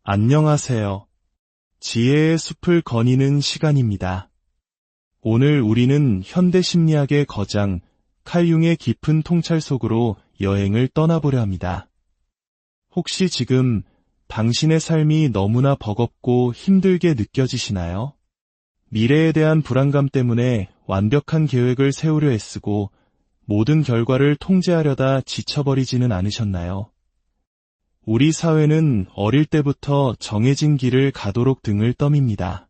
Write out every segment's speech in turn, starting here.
안녕하세요. 지혜의 숲을 거니는 시간입니다. 오늘 우리는 현대 심리학의 거장 칼 융의 깊은 통찰 속으로 여행을 떠나보려 합니다. 혹시 지금 당신의 삶이 너무나 버겁고 힘들게 느껴지시나요? 미래에 대한 불안감 때문에 완벽한 계획을 세우려 애쓰고 모든 결과를 통제하려다 지쳐버리지는 않으셨나요? 우리 사회는 어릴 때부터 정해진 길을 가도록 등을 떠밉니다.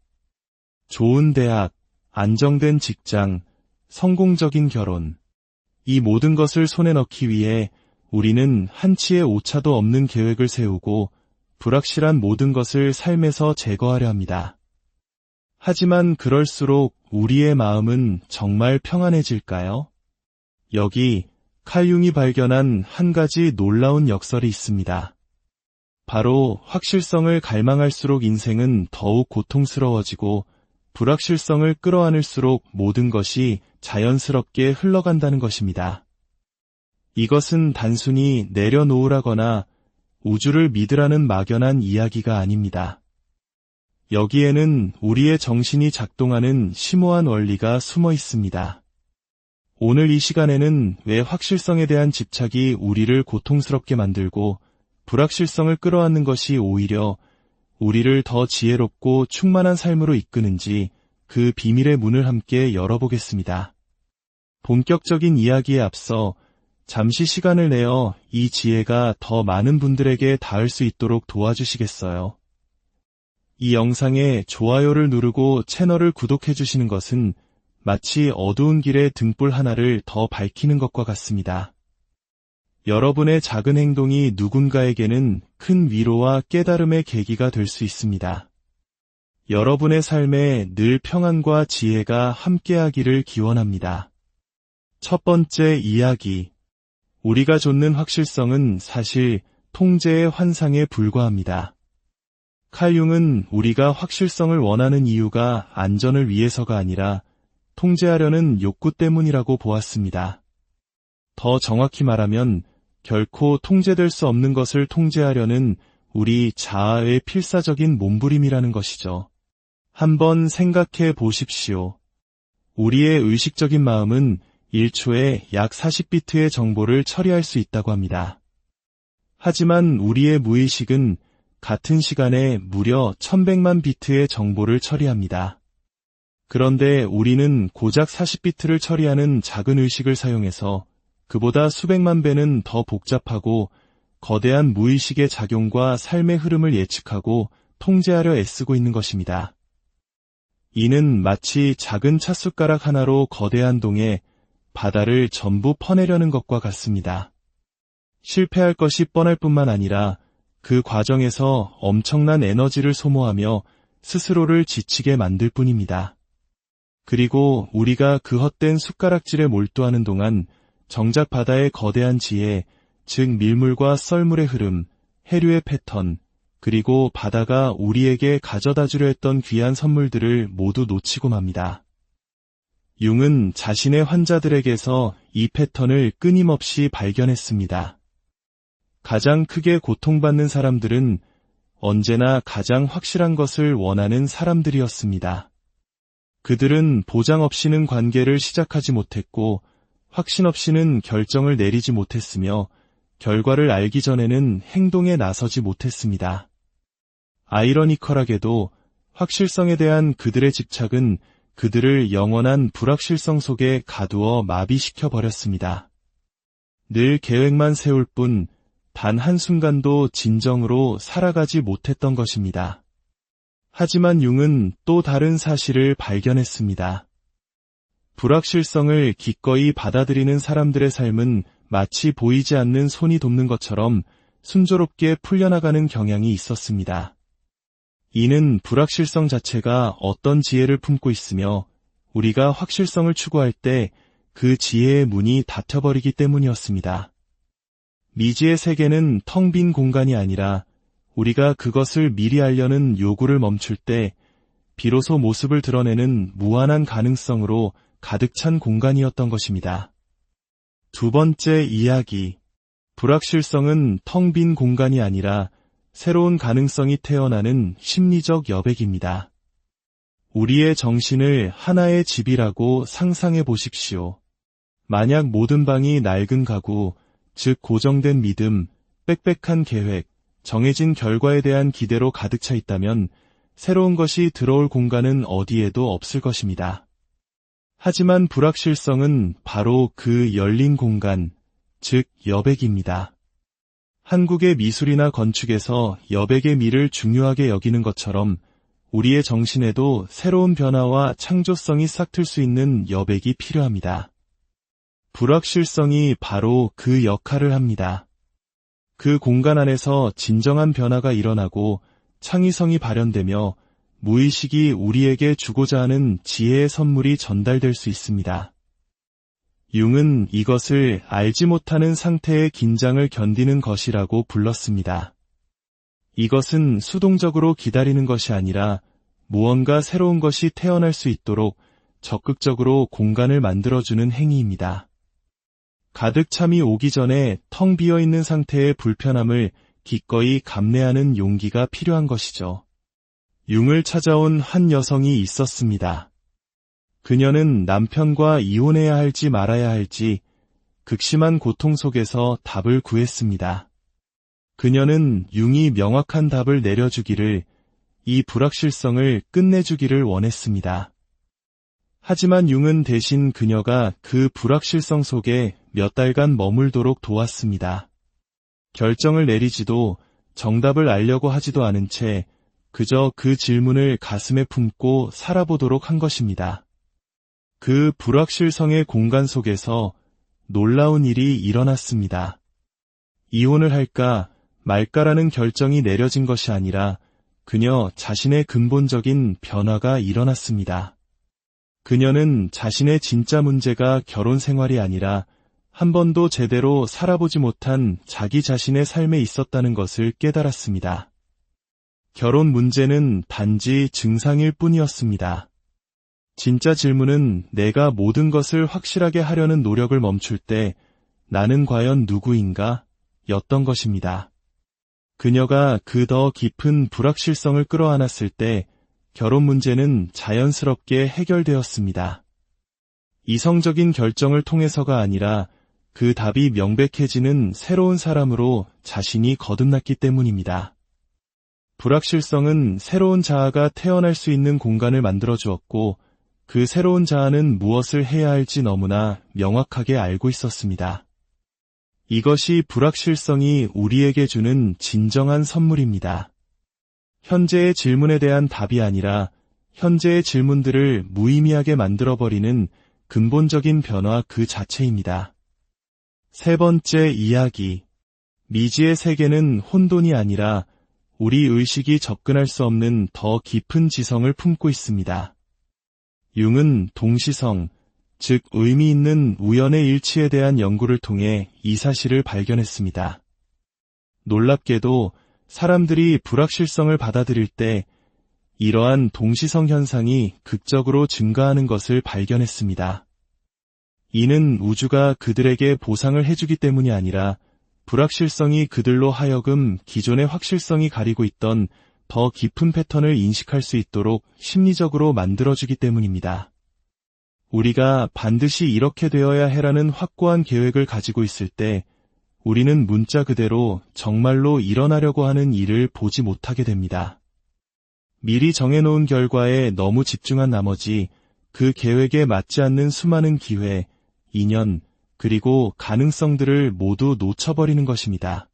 좋은 대학, 안정된 직장, 성공적인 결혼. 이 모든 것을 손에 넣기 위해 우리는 한치의 오차도 없는 계획을 세우고 불확실한 모든 것을 삶에서 제거하려 합니다. 하지만 그럴수록 우리의 마음은 정말 평안해질까요? 여기 칼 융이 발견한 한 가지 놀라운 역설이 있습니다. 바로 확실성을 갈망할수록 인생은 더욱 고통스러워지고 불확실성을 끌어안을수록 모든 것이 자연스럽게 흘러간다는 것입니다. 이것은 단순히 내려놓으라거나 우주를 믿으라는 막연한 이야기가 아닙니다. 여기에는 우리의 정신이 작동하는 심오한 원리가 숨어 있습니다. 오늘 이 시간에는 왜 확실성에 대한 집착이 우리를 고통스럽게 만들고 불확실성을 끌어안는 것이 오히려 우리를 더 지혜롭고 충만한 삶으로 이끄는지 그 비밀의 문을 함께 열어보겠습니다. 본격적인 이야기에 앞서 잠시 시간을 내어 이 지혜가 더 많은 분들에게 닿을 수 있도록 도와주시겠어요? 이 영상에 좋아요를 누르고 채널을 구독해 주시는 것은 마치 어두운 길의 등불 하나를 더 밝히는 것과 같습니다. 여러분의 작은 행동이 누군가에게는 큰 위로와 깨달음의 계기가 될 수 있습니다. 여러분의 삶에 늘 평안과 지혜가 함께하기를 기원합니다. 첫 번째 이야기. 우리가 좇는 확실성은 사실 통제의 환상에 불과합니다. 칼 융은 우리가 확실성을 원하는 이유가 안전을 위해서가 아니라 통제하려는 욕구 때문이라고 보았습니다. 더 정확히 말하면 결코 통제될 수 없는 것을 통제하려는 우리 자아의 필사적인 몸부림이라는 것이죠. 한번 생각해 보십시오. 우리의 의식적인 마음은 1초에 약 40비트의 정보를 처리할 수 있다고 합니다. 하지만 우리의 무의식은 같은 시간에 무려 1100만 비트의 정보를 처리합니다. 그런데 우리는 고작 40비트를 처리하는 작은 의식을 사용해서 그보다 수백만 배는 더 복잡하고 거대한 무의식의 작용과 삶의 흐름을 예측하고 통제하려 애쓰고 있는 것입니다. 이는 마치 작은 찻숟가락 하나로 거대한 동에 바다를 전부 퍼내려는 것과 같습니다. 실패할 것이 뻔할 뿐만 아니라 그 과정에서 엄청난 에너지를 소모하며 스스로를 지치게 만들 뿐입니다. 그리고 우리가 그 헛된 숟가락질에 몰두하는 동안 정작 바다의 거대한 지혜, 즉 밀물과 썰물의 흐름, 해류의 패턴, 그리고 바다가 우리에게 가져다 주려 했던 귀한 선물들을 모두 놓치고 맙니다. 융은 자신의 환자들에게서 이 패턴을 끊임없이 발견했습니다. 가장 크게 고통받는 사람들은 언제나 가장 확실한 것을 원하는 사람들이었습니다. 그들은 보장 없이는 관계를 시작하지 못했고 확신 없이는 결정을 내리지 못했으며 결과를 알기 전에는 행동에 나서지 못했습니다. 아이러니컬하게도 확실성에 대한 그들의 집착은 그들을 영원한 불확실성 속에 가두어 마비시켜 버렸습니다. 늘 계획만 세울 뿐 단 한순간도 진정으로 살아가지 못했던 것입니다. 하지만 융은 또 다른 사실을 발견했습니다. 불확실성을 기꺼이 받아들이는 사람들의 삶은 마치 보이지 않는 손이 돕는 것처럼 순조롭게 풀려나가는 경향이 있었습니다. 이는 불확실성 자체가 어떤 지혜를 품고 있으며 우리가 확실성을 추구할 때 그 지혜의 문이 닫혀버리기 때문이었습니다. 미지의 세계는 텅 빈 공간이 아니라 우리가 그것을 미리 알려는 요구를 멈출 때 비로소 모습을 드러내는 무한한 가능성으로 가득 찬 공간이었던 것입니다. 두 번째 이야기. 불확실성은 텅 빈 공간이 아니라 새로운 가능성이 태어나는 심리적 여백입니다. 우리의 정신을 하나의 집이라고 상상해 보십시오. 만약 모든 방이 낡은 가구, 즉 고정된 믿음, 빽빽한 계획, 정해진 결과에 대한 기대로 가득 차 있다면 새로운 것이 들어올 공간은 어디에도 없을 것입니다. 하지만 불확실성은 바로 그 열린 공간, 즉 여백입니다. 한국의 미술이나 건축에서 여백의 미를 중요하게 여기는 것처럼 우리의 정신에도 새로운 변화와 창조성이 싹틀 수 있는 여백이 필요합니다. 불확실성이 바로 그 역할을 합니다. 그 공간 안에서 진정한 변화가 일어나고 창의성이 발현되며 무의식이 우리에게 주고자 하는 지혜의 선물이 전달될 수 있습니다. 융은 이것을 알지 못하는 상태의 긴장을 견디는 것이라고 불렀습니다. 이것은 수동적으로 기다리는 것이 아니라 무언가 새로운 것이 태어날 수 있도록 적극적으로 공간을 만들어주는 행위입니다. 가득 참이 오기 전에 텅 비어있는 상태의 불편함을 기꺼이 감내하는 용기가 필요한 것이죠. 융을 찾아온 한 여성이 있었습니다. 그녀는 남편과 이혼해야 할지 말아야 할지 극심한 고통 속에서 답을 구했습니다. 그녀는 융이 명확한 답을 내려주기를, 이 불확실성을 끝내주기를 원했습니다. 하지만 융은 대신 그녀가 그 불확실성 속에 몇 달간 머물도록 도왔습니다. 결정을 내리지도 정답을 알려고 하지도 않은 채 그저 그 질문을 가슴에 품고 살아보도록 한 것입니다. 그 불확실성의 공간 속에서 놀라운 일이 일어났습니다. 이혼을 할까 말까라는 결정이 내려진 것이 아니라 그녀 자신의 근본적인 변화가 일어났습니다. 그녀는 자신의 진짜 문제가 결혼 생활이 아니라 한 번도 제대로 살아보지 못한 자기 자신의 삶에 있었다는 것을 깨달았습니다. 결혼 문제는 단지 증상일 뿐이었습니다. 진짜 질문은 내가 모든 것을 확실하게 하려는 노력을 멈출 때 나는 과연 누구인가? 였던 것입니다. 그녀가 그 더 깊은 불확실성을 끌어안았을 때 결혼 문제는 자연스럽게 해결되었습니다. 이성적인 결정을 통해서가 아니라 그 답이 명백해지는 새로운 사람으로 자신이 거듭났기 때문입니다. 불확실성은 새로운 자아가 태어날 수 있는 공간을 만들어 주었고 그 새로운 자아는 무엇을 해야 할지 너무나 명확하게 알고 있었습니다. 이것이 불확실성이 우리에게 주는 진정한 선물입니다. 현재의 질문에 대한 답이 아니라 현재의 질문들을 무의미하게 만들어버리는 근본적인 변화 그 자체입니다. 세 번째 이야기. 미지의 세계는 혼돈이 아니라 우리 의식이 접근할 수 없는 더 깊은 지성을 품고 있습니다. 융은 동시성, 즉 의미 있는 우연의 일치에 대한 연구를 통해 이 사실을 발견했습니다. 놀랍게도 사람들이 불확실성을 받아들일 때 이러한 동시성 현상이 극적으로 증가하는 것을 발견했습니다. 이는 우주가 그들에게 보상을 해주기 때문이 아니라 불확실성이 그들로 하여금 기존의 확실성이 가리고 있던 더 깊은 패턴을 인식할 수 있도록 심리적으로 만들어주기 때문입니다. 우리가 반드시 이렇게 되어야 해라는 확고한 계획을 가지고 있을 때 우리는 문자 그대로 정말로 일어나려고 하는 일을 보지 못하게 됩니다. 미리 정해놓은 결과에 너무 집중한 나머지 그 계획에 맞지 않는 수많은 기회, 인연, 그리고 가능성들을 모두 놓쳐버리는 것입니다.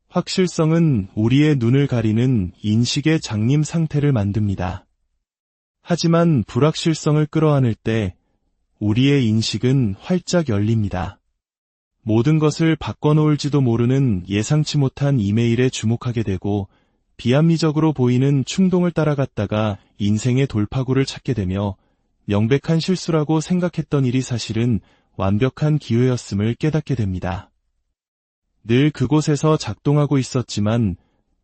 확실성은 우리의 눈을 가리는 인식의 장님 상태를 만듭니다. 하지만 불확실성을 끌어안을 때 우리의 인식은 활짝 열립니다. 모든 것을 바꿔놓을지도 모르는 예상치 못한 이메일에 주목하게 되고 비합리적으로 보이는 충동을 따라갔다가 인생의 돌파구를 찾게 되며 명백한 실수라고 생각했던 일이 사실은 완벽한 기회였음을 깨닫게 됩니다. 늘 그곳에서 작동하고 있었지만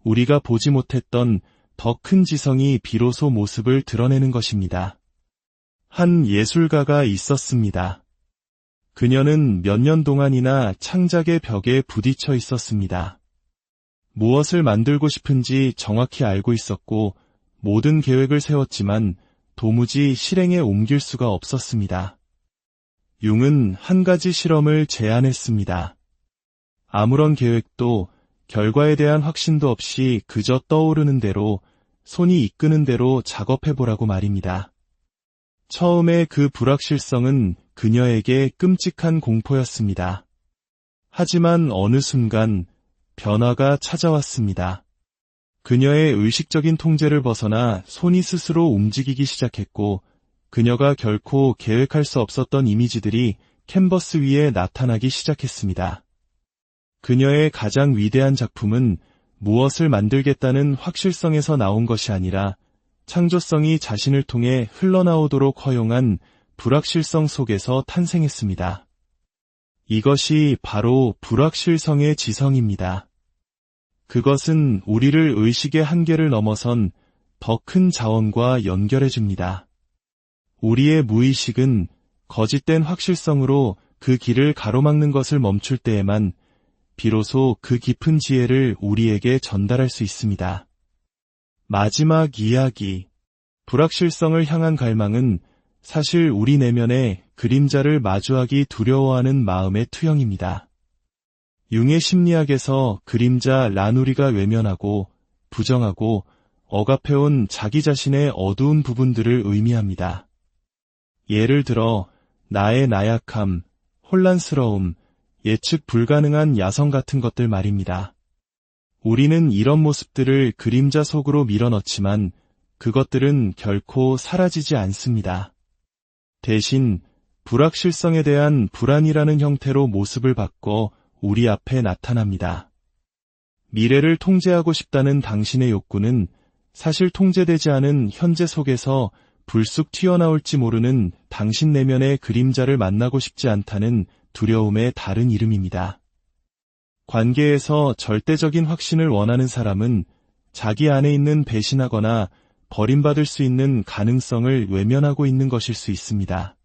우리가 보지 못했던 더 큰 지성이 비로소 모습을 드러내는 것입니다. 한 예술가가 있었습니다. 그녀는 몇 년 동안이나 창작의 벽에 부딪혀 있었습니다. 무엇을 만들고 싶은지 정확히 알고 있었고 모든 계획을 세웠지만 도무지 실행에 옮길 수가 없었습니다. 융은 한 가지 실험을 제안했습니다. 아무런 계획도 결과에 대한 확신도 없이 그저 떠오르는 대로 손이 이끄는 대로 작업해보라고 말입니다. 처음에 그 불확실성은 그녀에게 끔찍한 공포였습니다. 하지만 어느 순간 변화가 찾아왔습니다. 그녀의 의식적인 통제를 벗어나 손이 스스로 움직이기 시작했고 그녀가 결코 계획할 수 없었던 이미지들이 캔버스 위에 나타나기 시작했습니다. 그녀의 가장 위대한 작품은 무엇을 만들겠다는 확실성에서 나온 것이 아니라 창조성이 자신을 통해 흘러나오도록 허용한 불확실성 속에서 탄생했습니다. 이것이 바로 불확실성의 지성입니다. 그것은 우리를 의식의 한계를 넘어선 더 큰 자원과 연결해줍니다. 우리의 무의식은 거짓된 확실성으로 그 길을 가로막는 것을 멈출 때에만 비로소 그 깊은 지혜를 우리에게 전달할 수 있습니다. 마지막 이야기. 불확실성을 향한 갈망은 사실 우리 내면의 그림자를 마주하기 두려워하는 마음의 투영입니다. 융의 심리학에서 그림자 라누리가 외면하고 부정하고 억압해온 자기 자신의 어두운 부분들을 의미합니다. 예를 들어 나의 나약함, 혼란스러움, 예측 불가능한 야성 같은 것들 말입니다. 우리는 이런 모습들을 그림자 속으로 밀어넣지만 그것들은 결코 사라지지 않습니다. 대신 불확실성에 대한 불안이라는 형태로 모습을 바꿔 우리 앞에 나타납니다. 미래를 통제하고 싶다는 당신의 욕구는 사실 통제되지 않은 현재 속에서 불쑥 튀어나올지 모르는 당신 내면의 그림자를 만나고 싶지 않다는 두려움의 다른 이름입니다. 관계에서 절대적인 확신을 원하는 사람은 자기 안에 있는 배신하거나 버림받을 수 있는 가능성을 외면하고 있는 것일 수 있습니다.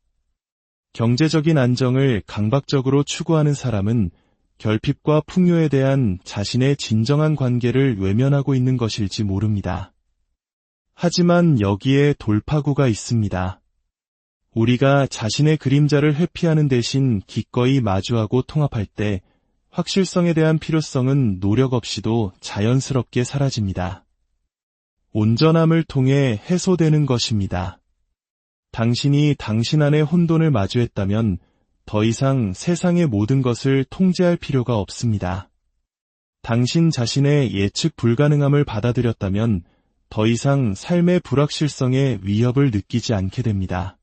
경제적인 안정을 강박적으로 추구하는 사람은 결핍과 풍요에 대한 자신의 진정한 관계를 외면하고 있는 것일지 모릅니다. 하지만 여기에 돌파구가 있습니다. 우리가 자신의 그림자를 회피하는 대신 기꺼이 마주하고 통합할 때 확실성에 대한 필요성은 노력 없이도 자연스럽게 사라집니다. 온전함을 통해 해소되는 것입니다. 당신이 당신 안의 혼돈을 마주했다면 더 이상 세상의 모든 것을 통제할 필요가 없습니다. 당신 자신의 예측 불가능함을 받아들였다면 더 이상 삶의 불확실성에 위협을 느끼지 않게 됩니다.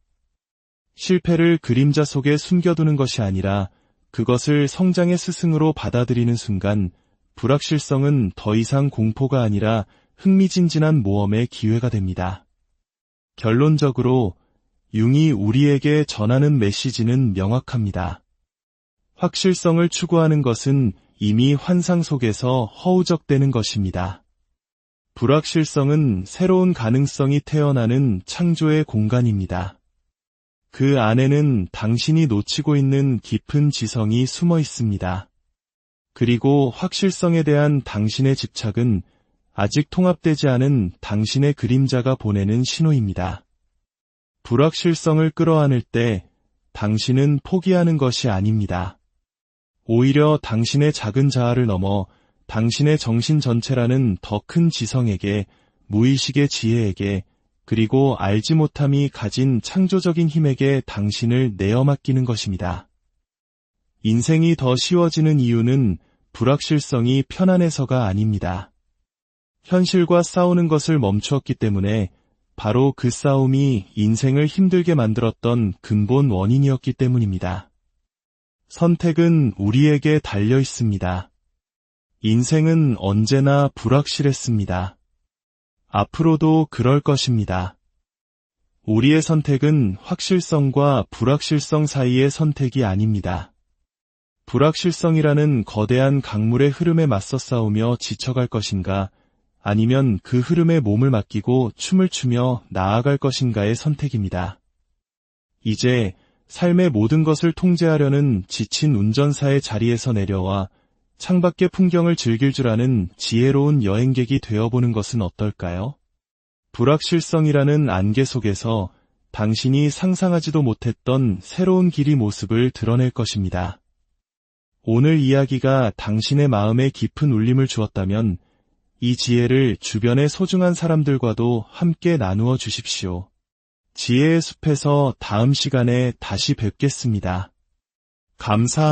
실패를 그림자 속에 숨겨두는 것이 아니라 그것을 성장의 스승으로 받아들이는 순간 불확실성은 더 이상 공포가 아니라 흥미진진한 모험의 기회가 됩니다. 결론적으로 융이 우리에게 전하는 메시지는 명확합니다. 확실성을 추구하는 것은 이미 환상 속에서 허우적대는 것입니다. 불확실성은 새로운 가능성이 태어나는 창조의 공간입니다. 그 안에는 당신이 놓치고 있는 깊은 지성이 숨어 있습니다. 그리고 확실성에 대한 당신의 집착은 아직 통합되지 않은 당신의 그림자가 보내는 신호입니다. 불확실성을 끌어안을 때 당신은 포기하는 것이 아닙니다. 오히려 당신의 작은 자아를 넘어 당신의 정신 전체라는 더 큰 지성에게, 무의식의 지혜에게, 그리고 알지 못함이 가진 창조적인 힘에게 당신을 내어 맡기는 것입니다. 인생이 더 쉬워지는 이유는 불확실성이 편안해서가 아닙니다. 현실과 싸우는 것을 멈추었기 때문에 바로 그 싸움이 인생을 힘들게 만들었던 근본 원인이었기 때문입니다. 선택은 우리에게 달려 있습니다. 인생은 언제나 불확실했습니다. 앞으로도 그럴 것입니다. 우리의 선택은 확실성과 불확실성 사이의 선택이 아닙니다. 불확실성이라는 거대한 강물의 흐름에 맞서 싸우며 지쳐갈 것인가, 아니면 그 흐름에 몸을 맡기고 춤을 추며 나아갈 것인가의 선택입니다. 이제 삶의 모든 것을 통제하려는 지친 운전사의 자리에서 내려와 창밖의 풍경을 즐길 줄 아는 지혜로운 여행객이 되어보는 것은 어떨까요? 불확실성이라는 안개 속에서 당신이 상상하지도 못했던 새로운 길이 모습을 드러낼 것입니다. 오늘 이야기가 당신의 마음에 깊은 울림을 주었다면 이 지혜를 주변의 소중한 사람들과도 함께 나누어 주십시오. 지혜의 숲에서 다음 시간에 다시 뵙겠습니다. 감사합니다.